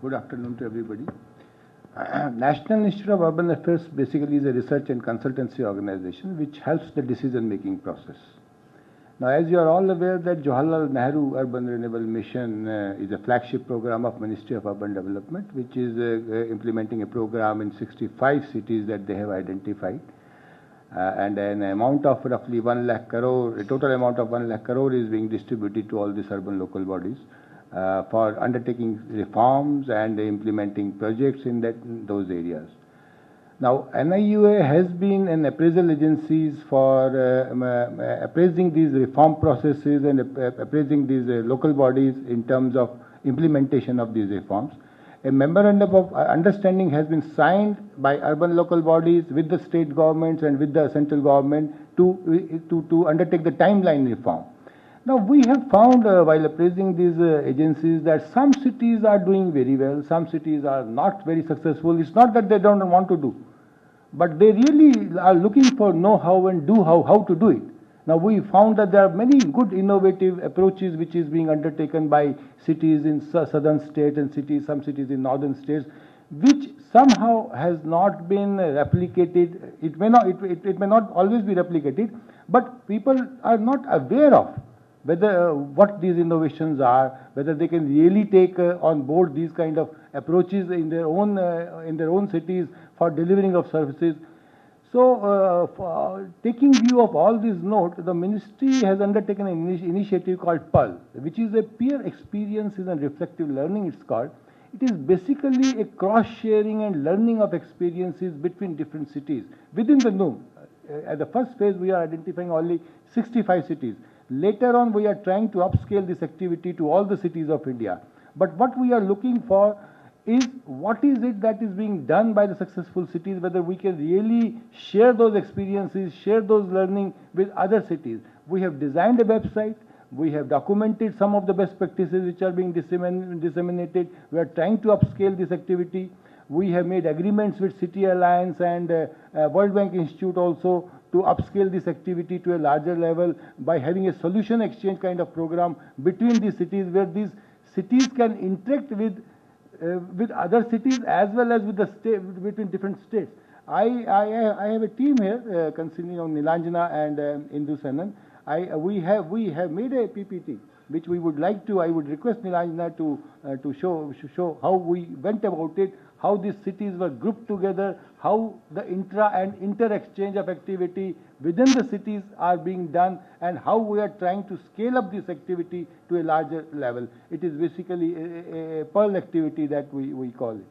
Good afternoon to everybody. National Institute of Urban Affairs basically is a research and consultancy organization which helps the decision-making process. Now, as you are all aware that Jawaharlal Nehru Urban Renewal Mission is a flagship program of Ministry of Urban Development, which is implementing a program in 65 cities that they have identified. And an amount of roughly 1 lakh crore, a total amount of 1 lakh crore is being distributed to all these urban local bodies for undertaking reforms and implementing projects in those areas. Now, NIUA has been an appraisal agency for appraising these reform processes and appraising these local bodies in terms of implementation of these reforms. A memorandum of understanding has been signed by urban local bodies with the state governments and with the central government to undertake the timeline reform. Now, we have found while appraising these agencies that some cities are doing very well, some cities are not very successful. It's not that they don't want to do, but they really are looking for know-how and how to do it. Now, we found that there are many good innovative approaches which is being undertaken by cities in southern states and some cities in northern states, which somehow has not been replicated. It may not always be replicated, but people are not aware of whether what these innovations are, whether they can really take on board these kind of approaches in their own cities for delivering of services. So, taking view of all this note, the ministry has undertaken an initiative called PEARL, which is a peer experiences and reflective learning, it's called. It is basically a cross-sharing and learning of experiences between different cities within the NUM. At the first phase, we are identifying only 65 cities. Later on, we are trying to upscale this activity to all the cities of India. But what we are looking for is what is it that is being done by the successful cities, whether we can really share those experiences, share those learning with other cities. We have designed a website, we have documented some of the best practices which are being disseminated. We are trying to upscale this activity. We have made agreements with City Alliance and World Bank Institute also to upscale this activity to a larger level by having a solution exchange kind of program between these cities, where these cities can interact with other cities as well as with the between different states. I have a team here consisting of Nilanjana and Indu Sanan. We have made a PPT which we would like to. I would request Nilanjana to show how we went about it, how these cities were grouped together, how the intra and inter exchange of activity within the cities are being done, and how we are trying to scale up this activity to a larger level. It is basically a PEARL activity that we call it.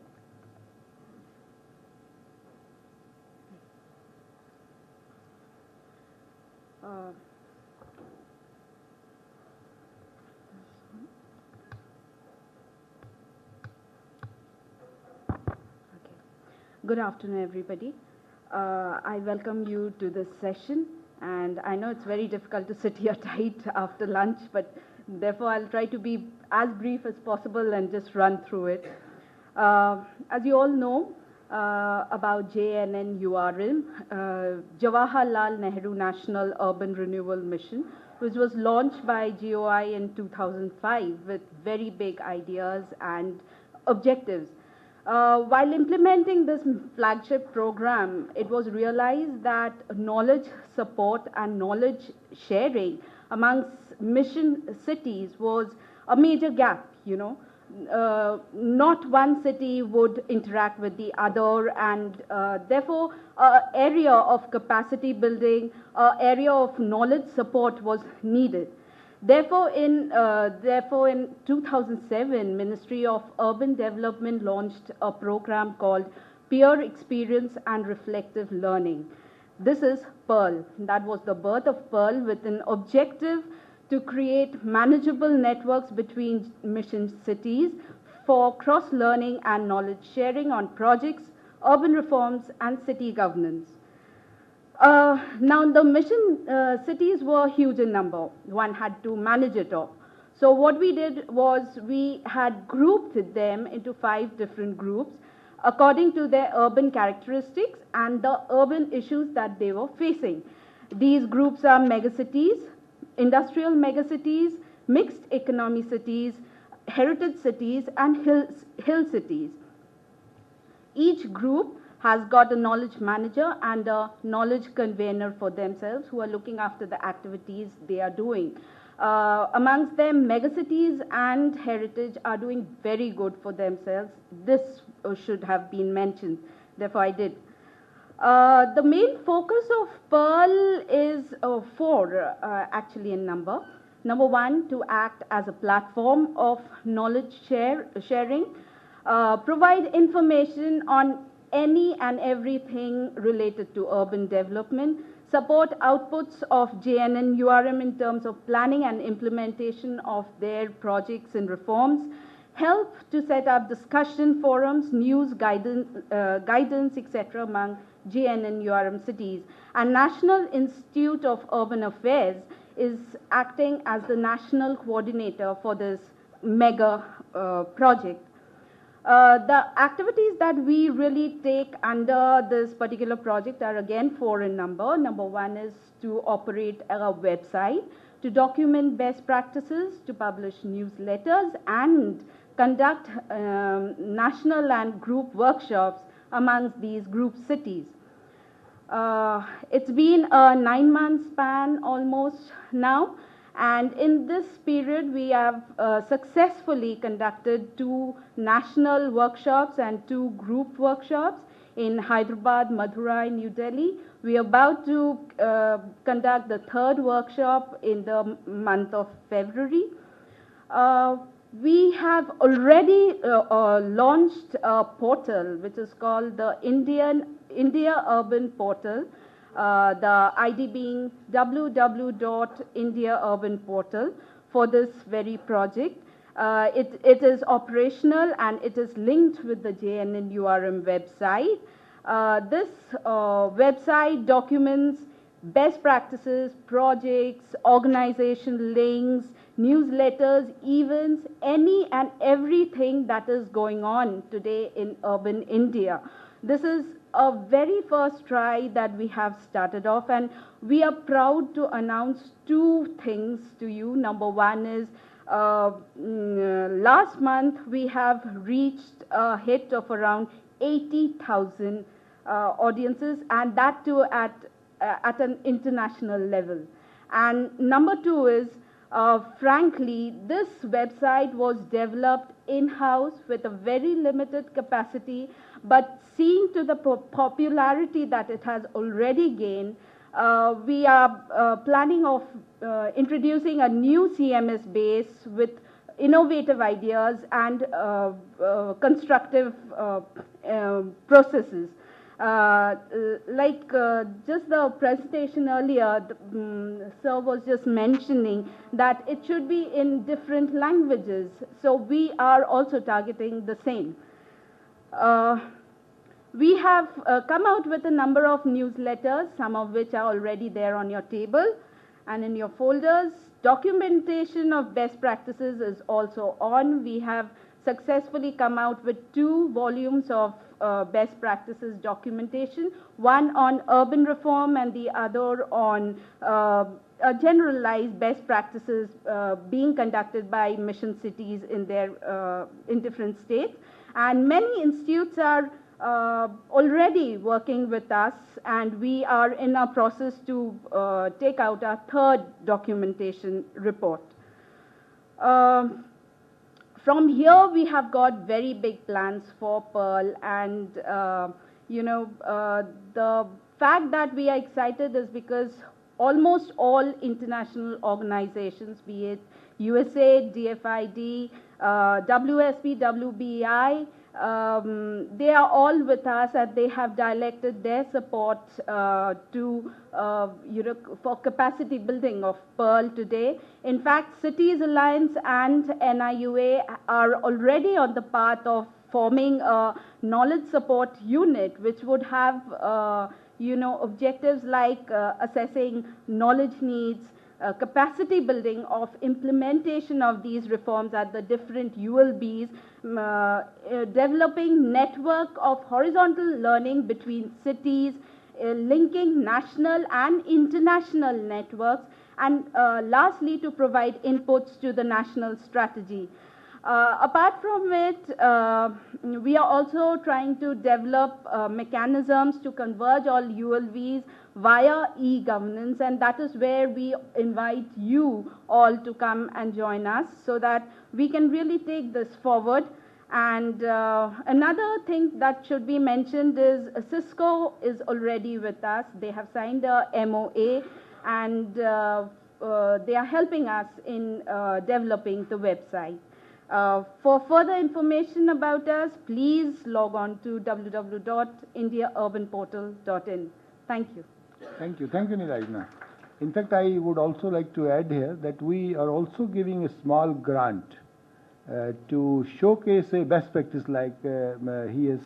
Good afternoon, everybody. I welcome you to this session, and I know it's very difficult to sit here tight after lunch, but therefore I'll try to be as brief as possible and just run through it. As you all know about JNNURM, Jawaharlal Nehru National Urban Renewal Mission, which was launched by GOI in 2005 with very big ideas and objectives. While implementing this flagship program, it was realized that knowledge support and knowledge sharing amongst mission cities was a major gap, you know. Not one city would interact with the other, and therefore area of capacity building, area of knowledge support was needed. Therefore, in 2007, Ministry of Urban Development launched a program called Peer Experience and Reflective Learning. This is PEARL. That was the birth of PEARL, with an objective to create manageable networks between mission cities for cross-learning and knowledge sharing on projects, urban reforms, and city governance. Now, the mission cities were huge in number. One had to manage it all. So what we did was we had grouped them into 5 different groups according to their urban characteristics and the urban issues that they were facing. These groups are megacities, industrial megacities, mixed economy cities, heritage cities and hill cities. Each group has got a knowledge manager and a knowledge convener for themselves who are looking after the activities they are doing. Amongst them, megacities and heritage are doing very good for themselves. This should have been mentioned, therefore I did. The main focus of Pearl is four actually in number. Number one, to act as a platform of knowledge sharing, provide information on any and everything related to urban development, support outputs of JNNURM in terms of planning and implementation of their projects and reforms, help to set up discussion forums, news, guidance, etc. among JNNURM cities. And National Institute of Urban Affairs is acting as the national coordinator for this mega project. The activities that we really take under this particular project are again four in number. Number one is to operate a website, to document best practices, to publish newsletters, and conduct national and group workshops amongst these group cities. It's been a 9-month span almost now, and in this period we have successfully conducted 2 national workshops and 2 group workshops in Hyderabad, Madurai, New Delhi. We are about to conduct the 3rd workshop in the month of February. We have already launched a portal which is called the India Urban Portal, the ID being www.India Urban Portal for this very project. It is operational and it is linked with the JNNURM website. This website documents best practices, projects, organization links, newsletters, events, any and everything that is going on today in urban India. This is a very first try that we have started off, and we are proud to announce 2 things to you. Number one is last month we have reached a hit of around 80,000 audiences, and that too at an international level. And number 2 is frankly, this website was developed in-house with a very limited capacity, but seeing to the popularity that it has already gained, we are planning of introducing a new CMS base with innovative ideas and constructive processes. Just the presentation earlier, Sir was just mentioning that it should be in different languages. So we are also targeting the same. We have come out with a number of newsletters, some of which are already there on your table and in your folders. Documentation of best practices is also on. We have successfully come out with 2 volumes of best practices documentation, one on urban reform and the other on generalized best practices being conducted by mission cities in different states. And many institutes are already working with us, and we are in a process to take out our 3rd documentation report. From here, we have got very big plans for Pearl, and the fact that we are excited is because almost all international organizations, be it USA, DFID, WSP, WBI, they are all with us, and they have directed their support for capacity building of Pearl today. In fact, Cities Alliance and NIUA are already on the path of forming a knowledge support unit, which would have objectives like assessing knowledge needs, capacity building of implementation of these reforms at the different ULBs, developing network of horizontal learning between cities, linking national and international networks, and lastly, to provide inputs to the national strategy. Apart from it, we are also trying to develop mechanisms to converge all ULVs via e-governance, and that is where we invite you all to come and join us so that we can really take this forward. And another thing that should be mentioned is Cisco is already with us. They have signed a MOA, and they are helping us in developing the website. For further information about us, please log on to www.indiaurbanportal.in. Thank you. Thank you. Thank you, Nilajna. In fact, I would also like to add here that we are also giving a small grant to showcase a best practice, like he has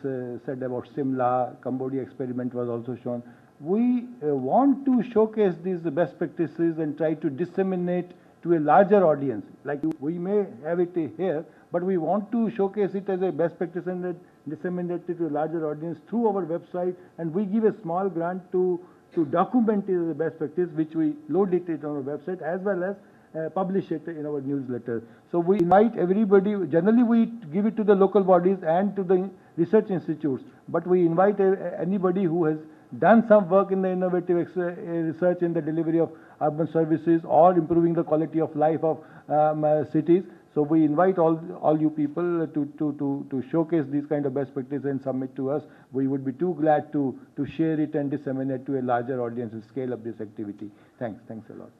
said about Simla, Cambodia experiment was also shown. We want to showcase these best practices and try to disseminate to a larger audience. Like we may have it here, but we want to showcase it as a best practice and disseminate it to a larger audience through our website, and we give a small grant to document it as a best practice, which we load it on our website as well as publish it in our newsletter. So we invite everybody. Generally we give it to the local bodies and to the research institutes, but we invite anybody who has done some work in the innovative research in the delivery of urban services or improving the quality of life of cities. So we invite all you people to showcase these kind of best practices and submit to us. We would be too glad to share it and disseminate to a larger audience and scale up this activity. Thanks a lot.